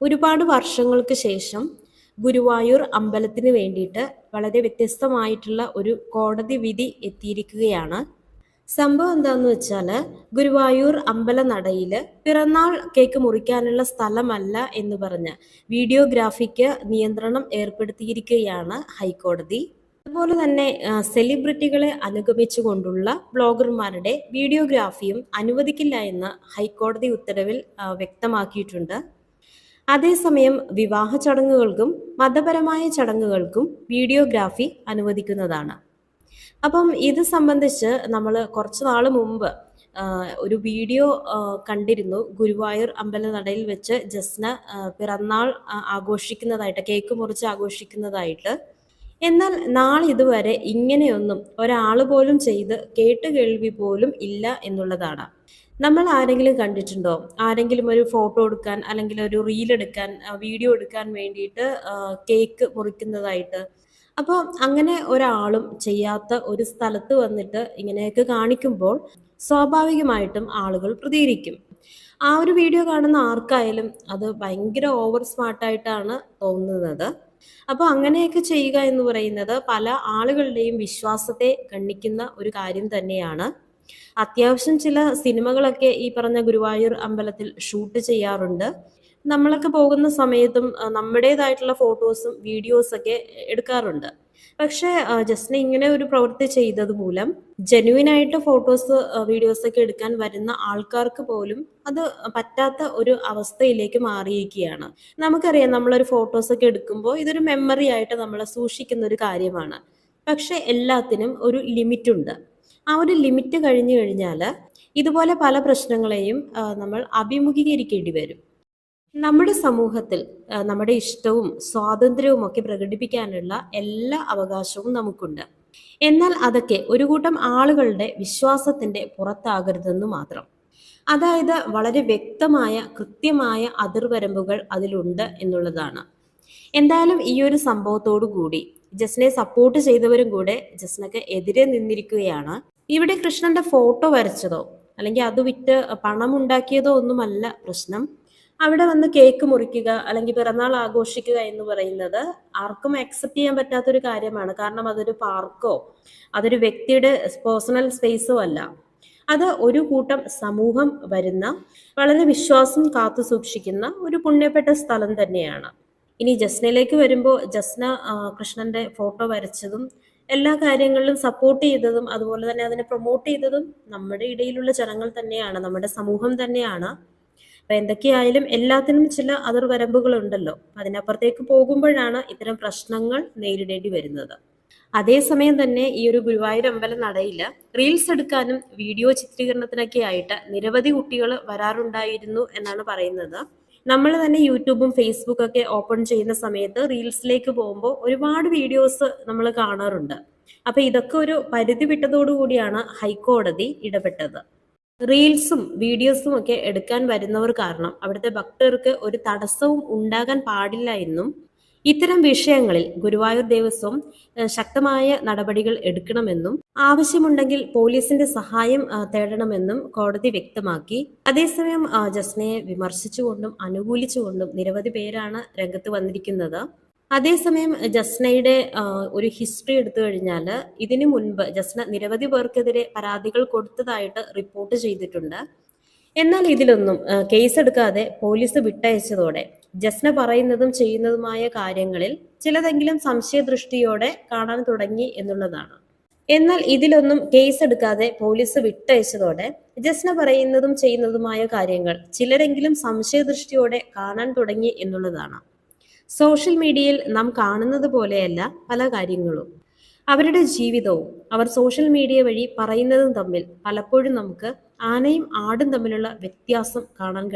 ഒരുപാട് വർഷങ്ങൾക്ക് ശേഷം ഗുരുവായൂർ അമ്പലത്തിന് വേണ്ടിയിട്ട് വളരെ വ്യത്യസ്തമായിട്ടുള്ള ഒരു കോടതി വിധി എത്തിയിരിക്കുകയാണ്. സംഭവം എന്താന്ന് വെച്ചാല് ഗുരുവായൂർ അമ്പല നടയില് പിറന്നാൾ കേക്ക് മുറിക്കാനുള്ള സ്ഥലമല്ല എന്ന് പറഞ്ഞ് വീഡിയോഗ്രാഫിക്ക് നിയന്ത്രണം ഏർപ്പെടുത്തിയിരിക്കുകയാണ് ഹൈക്കോടതി. അതുപോലെ തന്നെ സെലിബ്രിറ്റികളെ അനുഗമിച്ചുകൊണ്ടുള്ള ബ്ലോഗർമാരുടെ വീഡിയോഗ്രാഫിയും അനുവദിക്കില്ല എന്ന് ഹൈക്കോടതി ഉത്തരവിൽ വ്യക്തമാക്കിയിട്ടുണ്ട്. അതേസമയം വിവാഹ ചടങ്ങുകൾക്കും മതപരമായ ചടങ്ങുകൾക്കും വീഡിയോഗ്രാഫി അനുവദിക്കുന്നതാണ്. അപ്പം ഇത് സംബന്ധിച്ച് നമ്മൾ കുറച്ച് നാൾ മുമ്പ് ഒരു വീഡിയോ കണ്ടിരുന്നു. ഗുരുവായൂർ അമ്പലനടയിൽ വെച്ച് ജസ്ന പിറന്നാൾ ആഘോഷിക്കുന്നതായിട്ട്, കേക്ക് മുറിച്ച് ആഘോഷിക്കുന്നതായിട്ട്. എന്നാൽ നാളിതുവരെ ഇങ്ങനെയൊന്നും ഒരാൾ പോലും ചെയ്ത് കേട്ട് കേൾവി പോലും ഇല്ല എന്നുള്ളതാണ്. നമ്മൾ ആരെങ്കിലും കണ്ടിട്ടുണ്ടോ? ആരെങ്കിലും ഒരു ഫോട്ടോ എടുക്കാൻ അല്ലെങ്കിൽ ഒരു റീൽ എടുക്കാൻ, വീഡിയോ എടുക്കാൻ വേണ്ടിയിട്ട് കേക്ക് മുറിക്കുന്നതായിട്ട്? അപ്പോൾ അങ്ങനെ ഒരാളും ചെയ്യാത്ത ഒരു സ്ഥലത്ത് വന്നിട്ട് ഇങ്ങനെയൊക്കെ കാണിക്കുമ്പോൾ സ്വാഭാവികമായിട്ടും ആളുകൾ പ്രതികരിക്കും. ആ ഒരു വീഡിയോ കാണുന്ന ആർക്കായാലും അത് ഭയങ്കര ഓവർ സ്മാർട്ടായിട്ടാണ് തോന്നുന്നത്. അപ്പോൾ അങ്ങനെയൊക്കെ ചെയ്യുക എന്ന് പറയുന്നത് പല ആളുകളുടെയും വിശ്വാസത്തെ ഖണ്ഡിക്കുന്ന ഒരു കാര്യം തന്നെയാണ്. അത്യാവശ്യം ചില സിനിമകളൊക്കെ ഈ പറഞ്ഞ ഗുരുവായൂർ അമ്പലത്തിൽ ഷൂട്ട് ചെയ്യാറുണ്ട്. നമ്മളൊക്കെ പോകുന്ന സമയത്തും നമ്മുടേതായിട്ടുള്ള ഫോട്ടോസും വീഡിയോസൊക്കെ എടുക്കാറുണ്ട്. പക്ഷേ ജസ്റ്റിന് ഇങ്ങനെ ഒരു പ്രവൃത്തി ചെയ്തത് മൂലം ജെന്യുവിനായിട്ട് ഫോട്ടോസ് വീഡിയോസൊക്കെ എടുക്കാൻ വരുന്ന ആൾക്കാർക്ക് പോലും അത് പറ്റാത്ത ഒരു അവസ്ഥയിലേക്ക് മാറിയിരിക്കുകയാണ്. നമുക്കറിയാം, നമ്മളൊരു ഫോട്ടോസൊക്കെ എടുക്കുമ്പോൾ ഇതൊരു മെമ്മറി ആയിട്ട് നമ്മൾ സൂക്ഷിക്കുന്ന ഒരു കാര്യമാണ്. പക്ഷെ എല്ലാത്തിനും ഒരു ലിമിറ്റുണ്ട്. ആ ഒരു ലിമിറ്റ് കഴിഞ്ഞു കഴിഞ്ഞാൽ ഇതുപോലെ പല പ്രശ്നങ്ങളെയും നമ്മൾ അഭിമുഖീകരിക്കേണ്ടി വരും. നമ്മുടെ സമൂഹത്തിൽ നമ്മുടെ ഇഷ്ടവും സ്വാതന്ത്ര്യവും ഒക്കെ പ്രകടിപ്പിക്കാനുള്ള എല്ലാ അവകാശവും നമുക്കുണ്ട്. എന്നാൽ അതൊക്കെ ഒരു കൂട്ടം ആളുകളുടെ വിശ്വാസത്തിന്റെ പുറത്താകരുതെന്ന് മാത്രം. അതായത് വളരെ വ്യക്തമായ കൃത്യമായ അതിർവരമ്പുകൾ അതിലുണ്ട് എന്നുള്ളതാണ്. എന്തായാലും ഈ ഒരു സംഭവത്തോടു കൂടി ജസ്നെ സപ്പോർട്ട് ചെയ്തവരും കൂടെ ജസ്നക്ക് എതിരെ നിന്നിരിക്കുകയാണ്. ഇവിടെ കൃഷ്ണന്റെ ഫോട്ടോ വരച്ചതോ അല്ലെങ്കിൽ അത് വിറ്റ് പണം ഉണ്ടാക്കിയതോ ഒന്നുമല്ല പ്രശ്നം. അവിടെ വന്ന് കേക്ക് മുറിക്കുക അല്ലെങ്കിൽ പിറന്നാൾ ആഘോഷിക്കുക എന്ന് പറയുന്നത് ആർക്കും അക്സെപ്റ്റ് ചെയ്യാൻ പറ്റാത്തൊരു കാര്യമാണ്. കാരണം അതൊരു പാർക്കോ അതൊരു വ്യക്തിയുടെ പേഴ്സണൽ സ്പേസോ അല്ല. അത് ഒരു കൂട്ടം സമൂഹം വരുന്ന വളരെ വിശ്വാസം കാത്തു സൂക്ഷിക്കുന്ന ഒരു പുണ്യപ്പെട്ട സ്ഥലം തന്നെയാണ്. ഇനി ജസ്നയിലേക്ക് വരുമ്പോൾ ജസ്ന കൃഷ്ണന്റെ ഫോട്ടോ വരച്ചതും എല്ലാ കാര്യങ്ങളിലും സപ്പോർട്ട് ചെയ്തതും അതുപോലെ തന്നെ അതിനെ പ്രൊമോട്ട് ചെയ്തതും നമ്മുടെ ഇടയിലുള്ള ജനങ്ങൾ തന്നെയാണ്, നമ്മുടെ സമൂഹം തന്നെയാണ്. അപ്പൊ എന്തൊക്കെയായാലും എല്ലാത്തിനും ചില അതിർവരമ്പുകൾ ഉണ്ടല്ലോ. അതിനപ്പുറത്തേക്ക് പോകുമ്പോഴാണ് ഇത്തരം പ്രശ്നങ്ങൾ നേരിടേണ്ടി വരുന്നത്. അതേസമയം തന്നെ ഈ ഒരു ഗുരുവായൂർ അമ്പലം നടയില് റീൽസ് എടുക്കാനും വീഡിയോ ചിത്രീകരണത്തിനൊക്കെ ആയിട്ട് നിരവധി കുട്ടികൾ വരാറുണ്ടായിരുന്നു എന്നാണ് പറയുന്നത്. നമ്മൾ തന്നെ യൂട്യൂബും ഫേസ്ബുക്കും ഒക്കെ ഓപ്പൺ ചെയ്യുന്ന സമയത്ത് റീൽസിലേക്ക് പോകുമ്പോൾ ഒരുപാട് വീഡിയോസ് നമ്മൾ കാണാറുണ്ട്. അപ്പൊ ഇതൊക്കെ ഒരു പരിധി വിട്ടതോടുകൂടിയാണ് ഹൈക്കോടതി ഇടപെട്ടത്. റീൽസും വീഡിയോസും ഒക്കെ എടുക്കാൻ വരുന്നവർ കാരണം അവിടുത്തെ ഭക്തർക്ക് ഒരു തടസ്സവും ഉണ്ടാകാൻ പാടില്ല എന്നും ഇത്തരം വിഷയങ്ങളിൽ ഗുരുവായൂർ ദേവസ്വം ശക്തമായ നടപടികൾ എടുക്കണമെന്നും ആവശ്യമുണ്ടെങ്കിൽ പോലീസിന്റെ സഹായം തേടണമെന്നും കോടതി വ്യക്തമാക്കി. അതേസമയം ജസ്നയെ വിമർശിച്ചുകൊണ്ടും അനുകൂലിച്ചുകൊണ്ടും നിരവധി പേരാണ് രംഗത്ത് വന്നിരിക്കുന്നത്. അതേസമയം ജസ്നയുടെ ഒരു ഹിസ്റ്ററി എടുത്തു കഴിഞ്ഞാൽ ഇതിനു മുൻപ് ജസ്ന നിരവധി പേർക്കെതിരെ പരാതികൾ കൊടുത്തതായിട്ട് റിപ്പോർട്ട് ചെയ്തിട്ടുണ്ട്. എന്നാൽ ഇതിലൊന്നും കേസെടുക്കാതെ പോലീസ് വിട്ടയച്ചതോടെ ജസ്ന പറയുന്നതും ചെയ്യുന്നതുമായ കാര്യങ്ങളിൽ ചിലതെങ്കിലും സംശയദൃഷ്ടിയോടെ കാണാൻ തുടങ്ങി എന്നുള്ളതാണ്. എന്നാൽ ഇതിലൊന്നും കേസെടുക്കാതെ പോലീസ് വിട്ടയച്ചതോടെ ജസ്ന പറയുന്നതും ചെയ്യുന്നതുമായ കാര്യങ്ങൾ ചിലരെങ്കിലും സംശയദൃഷ്ടിയോടെ കാണാൻ തുടങ്ങി എന്നുള്ളതാണ്. സോഷ്യൽ മീഡിയയിൽ നാം കാണുന്നത് പോലെയല്ല പല കാര്യങ്ങളും. അവരുടെ ജീവിതവും അവർ സോഷ്യൽ മീഡിയ വഴി പറയുന്നതും തമ്മിൽ പലപ്പോഴും നമുക്ക് ആനയും ആടും തമ്മിലുള്ള വ്യത്യാസം കാണാൻ കഴിയും.